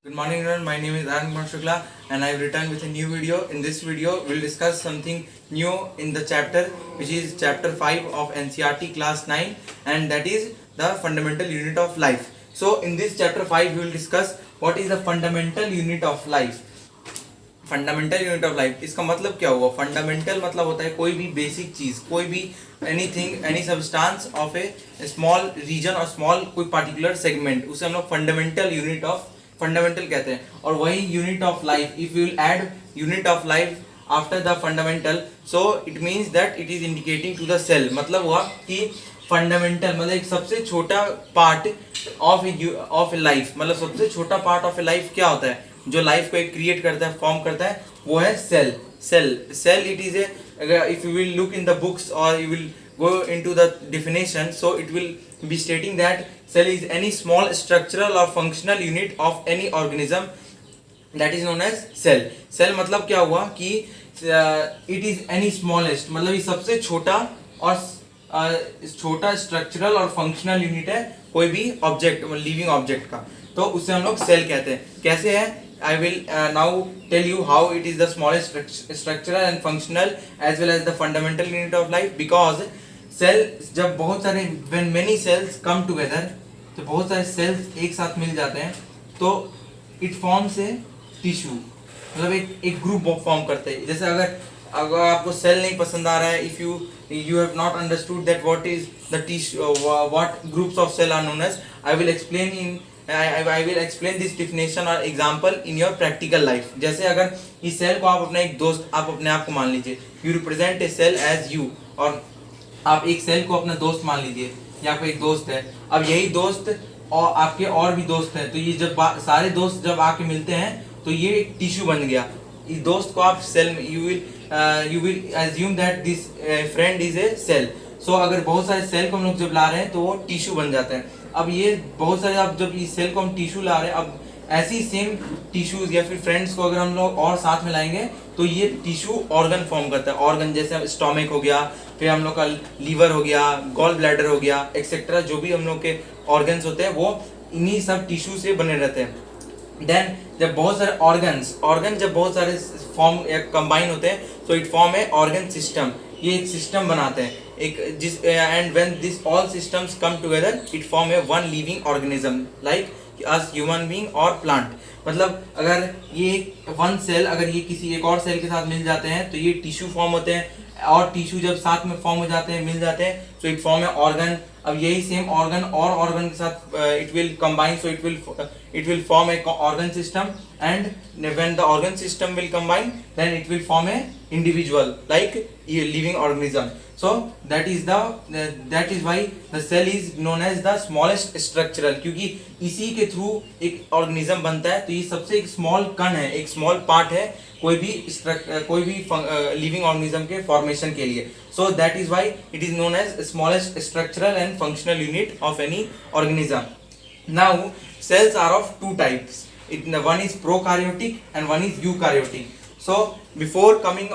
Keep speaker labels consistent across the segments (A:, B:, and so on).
A: Good morning everyone, my name is Arun Shukla and I have returned with a new video. In this video, we will discuss something new in the chapter which is chapter 5 of NCERT class 9 and that is the fundamental unit of life. So in this chapter 5, we will discuss what is the fundamental unit of life. Fundamental unit of life, इसका मतलब क्या हुआ? Fundamental मतलब होता है कोई भी basic चीज, कोई भी anything, any substance of a small region और स्मॉल कोई पार्टिकुलर सेगमेंट, उसे हम लोग फंडामेंटल यूनिट ऑफ फंडामेंटल कहते हैं. और वही unit of life, if you will add unit of life after the fundamental, so it means that it is indicating to the cell. मतलब हुआ कि फंडामेंटल मतलब एक सबसे छोटा पार्ट ऑफ ए लाइफ, मतलब सबसे छोटा पार्ट ऑफ ए लाइफ क्या होता है जो लाइफ को एक क्रिएट करता है, फॉर्म करता है, वो है cell. Cell it is a, if you will look in the books और you will go into the definition, so it will be stating that cell is any small structural or functional unit of any organism that is known as cell. Cell मतलब क्या हुआ कि it is any smallest, मतलब ये सबसे छोटा और छोटा स्ट्रक्चरल और फंक्शनल यूनिट है कोई भी ऑब्जेक्ट, लिविंग ऑब्जेक्ट का, तो उसे हम लोग सेल कहते हैं. कैसे है? I will now tell you how it is the smallest structural and functional as well as the fundamental unit of life. Because cell जब बहुत सारे when many cells come together, तो बहुत सारे cells एक साथ मिल जाते हैं तो it forms a tissue, मतलब एक ग्रुप फॉर्म करते हैं. जैसे अगर आपको सेल नहीं पसंद आ रहा है, if you have not understood that what is the tissue, what groups of cell are known as, I will explain this definition or example in your practical life. जैसे अगर इस सेल को आप अपना एक दोस्त, आप अपने आप को मान लीजिए, you represent a cell as you, और आप एक सेल को अपना दोस्त मान लीजिए, या आपका एक दोस्त है. अब यही दोस्त और आपके और भी दोस्त हैं, तो ये जब सारे दोस्त जब आके मिलते हैं तो ये एक टिश्यू बन गया. इस दोस्त को आप सेल में you will assume that this friend is a cell. सो अगर बहुत सारे सेल को हम लोग जब ला रहे हैं तो वो टिश्यू बन जाते हैं. अब ये बहुत सारे, अब जब इस सेल को हम टिश्यू ला रहे हैं, अब ऐसी सेम टिश्यूज या फिर फ्रेंड्स को अगर हम लोग और साथ में लाएंगे तो ये टिश्यू ऑर्गन फॉर्म करता है. ऑर्गन जैसे स्टोमक हो गया, फिर हम लोग का लीवर हो गया, गॉल ब्लैडर हो गया, एक्सेट्रा, जो भी हम लोग के ऑर्गन्स होते हैं वो इन्हीं सब टिश्यू से बने रहते हैं. देन जब बहुत सारे ऑर्गन जब बहुत सारे फॉर्म या कंबाइन होते हैं तो it form a organ system. ये एक सिस्टम बनाते हैं एक, जिस and when this all systems come together it form A one living organism like us human being और प्लांट. मतलब अगर ये वन सेल अगर ये किसी एक और सेल के साथ मिल जाते हैं तो ये टिश्यू फॉर्म होते हैं, और टिश्यू जब साथ में फॉर्म हो जाते हैं, मिल जाते हैं, तो इट फॉर्म ए ऑर्गन. अब यही सेम ऑर्गन और ऑर्गन के साथ it will combine, so it will form a organ system, and when the organ system will combine then it will form a individual like living organism. So that is why the cell is known as the smallest structural, क्योंकि इसी के through एक organism बनता है. तो ये सबसे एक स्मॉल कण है, एक स्मॉल पार्ट है कोई भी लिविंग ऑर्गेनिज्म के फॉर्मेशन के लिए. So that is why it is known as smallest structural and functional unit of any organism. Now cells are of two types. One is prokaryotic and one is eukaryotic. So before coming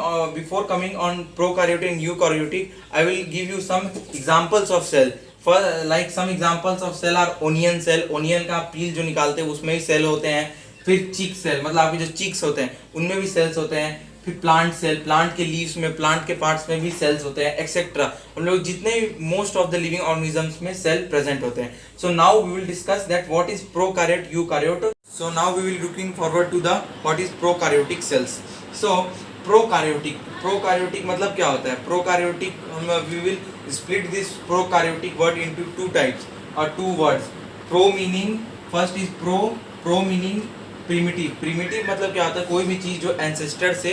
A: on prokaryotic and eukaryotic, I will give you some examples of cell. For like some examples of cell are onion cell. Onion का पील जो निकालते हैं उसमें भी cell होते हैं. फिर चिक सेल, मतलब आपके जो चिक्स होते हैं उनमें भी सेल्स होते हैं. फिर प्लांट सेल, प्लांट के लीव्स में, प्लांट के पार्ट्स में भी सेल्स होते हैं, एक्सेट्रा. हम लोग जितने most of the living organisms में सेल प्रेजेंट होते हैं. So now we will discuss that what is prokaryote, eukaryote. So now we will looking forward to the what is prokaryotic cells. So prokaryotic मतलब क्या होता है? Prokaryotic, we will split this prokaryotic word into two types or two words. Pro meaning, first is pro meaning primitive. Primitive मतलब क्या होता है? कोई भी चीज जो ancestor से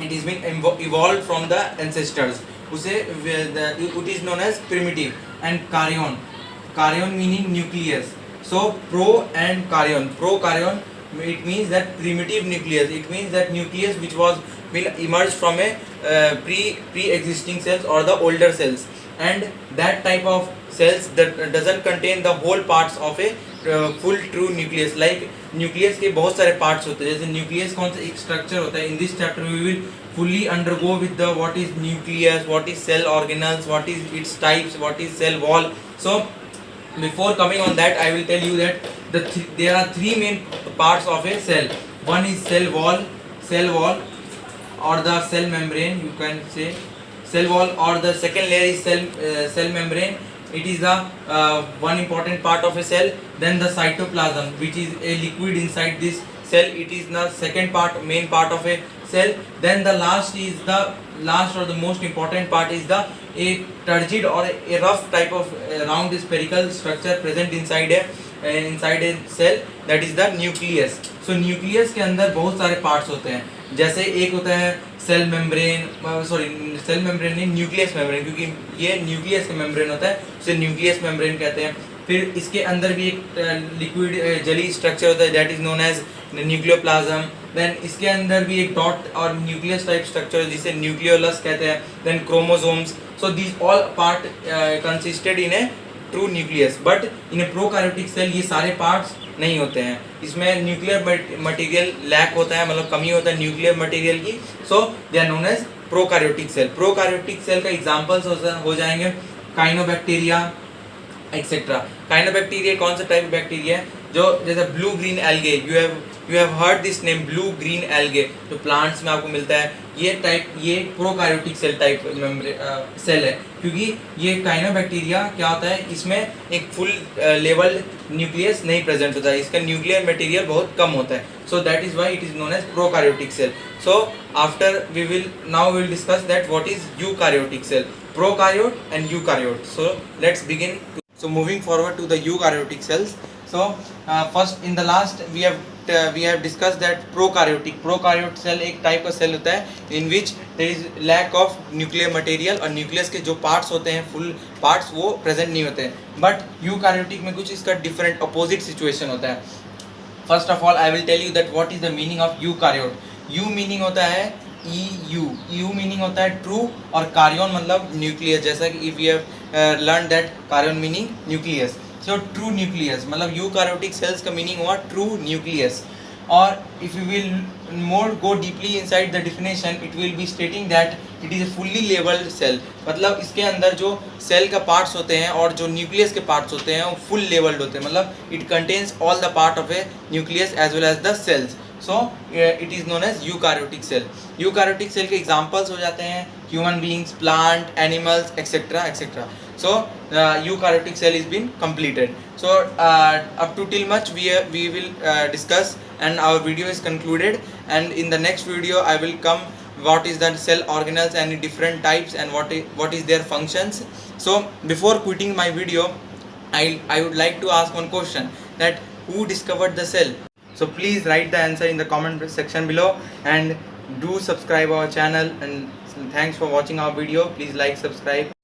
A: it is been evolved from the ancestors, उसे it is known as primitive. And karyon meaning nucleus. So pro and karyon, it means that primitive nucleus, it means that nucleus which will emerge from a pre-existing cells or the older cells, and that type of cells that doesn't contain the whole parts of a full true nucleus. Like nucleus के बहुत सारे parts होते हैं, जैसे nucleus कौन सा एक structure होता है. In this chapter we will fully undergo with the what is nucleus, what is cell organelles, what is its types, what is cell wall. So before coming on that, I will tell you that there are three main parts of a cell. One is cell wall, or the cell membrane, you can say cell wall, or the second layer is cell membrane. It is the one important part of a cell. Then the cytoplasm, which is a liquid inside this cell, it is the second part, main part of a cell. Then the last or the most important part is a turgid or a rough type of round spherical structure present inside a cell, that is the nucleus. So nucleus के अंदर बहुत सारे parts होते हैं, जैसे एक होता है सेल मेम्ब्रेन नहीं, न्यूक्लियस मेम्ब्रेन, क्योंकि ये न्यूक्लियस का मेम्ब्रेन होता है, उसे न्यूक्लियस मेम्ब्रेन कहते हैं. फिर इसके अंदर भी एक लिक्विड जली स्ट्रक्चर होता है, that is known as nucleoplasm. Then इसके अंदर भी एक डॉट और न्यूक्लियस टाइप स्ट्रक्चर है जिसे न्यूक्लियोलस कहते हैं. Then chromosomes. So these all part consisted in a true nucleus. But in a prokaryotic cell ये सारे पार्ट्स नहीं होते हैं, इसमें न्यूक्लियर मटेरियल लैक होता है, मतलब कमी होता है न्यूक्लियर मटेरियल की. So they are known as prokaryotic cell. Prokaryotic cell का एग्जांपल्स हो जाएंगे काइनोबैक्टीरिया एक्सेट्रा. काइनोबैक्टीरिया कौन सा टाइप बैक्टीरिया है, जो जैसे blue green algae, you have heard this name blue green algae, जो प्लांट्स में आपको मिलता है. ये प्रोकैरियोटिक सेल टाइप सेल है, क्योंकि ये काइनोबैक्टीरिया क्या होता है, इसमें एक फुल लेवल न्यूक्लियस नहीं प्रेजेंट होता है, इसका न्यूक्लियर मटेरियल बहुत कम होता है. So that is why it is known as prokaryotic cell. So after we will discuss that what is eukaryotic cell, prokaryote and eukaryote. So let's begin. So moving forward to the eukaryotic cells. So first in the last we have discussed that prokaryote cell एक type का cell होता है in which there is lack of nuclear material, और nucleus के जो parts होते हैं full parts वो प्रेजेंट नहीं होते हैं. बट यूकैरियोटिक में कुछ इसका डिफरेंट अपोजिट सिचुएशन होता है. First of all I will tell you that what is the meaning of eukaryote. Eu meaning होता है यू मीनिंग होता है ट्रू, और कार्योन मतलब न्यूक्लियस, जैसा कि if you have learn that karyon meaning nucleus. So true nucleus मतलब eukaryotic cells का मीनिंग हुआ ट्रू न्यूक्लियस. और if you will more go deeply inside the definition, it will be stating that it is a fully levelled cell. मतलब इसके अंदर जो cell का parts होते हैं और जो न्यूक्लियस के पार्ट्स होते हैं वो फुल लेवल्ड होते हैं, मतलब it contains all the part of a nucleus as well as the cells. So it is known as eukaryotic cell. Eukaryotic cell के examples हो जाते हैं human beings, plant, animals, etc. etc. So eukaryotic cell is been completed. So up to till much we will discuss, and our video is concluded. And in the next video I will come what is the cell organelles and different types and what is their functions. So before quitting my video, I would like to ask one question, that who discovered the cell? So please write the answer in the comment section below, and do subscribe our channel, and thanks for watching our video. Please like, subscribe.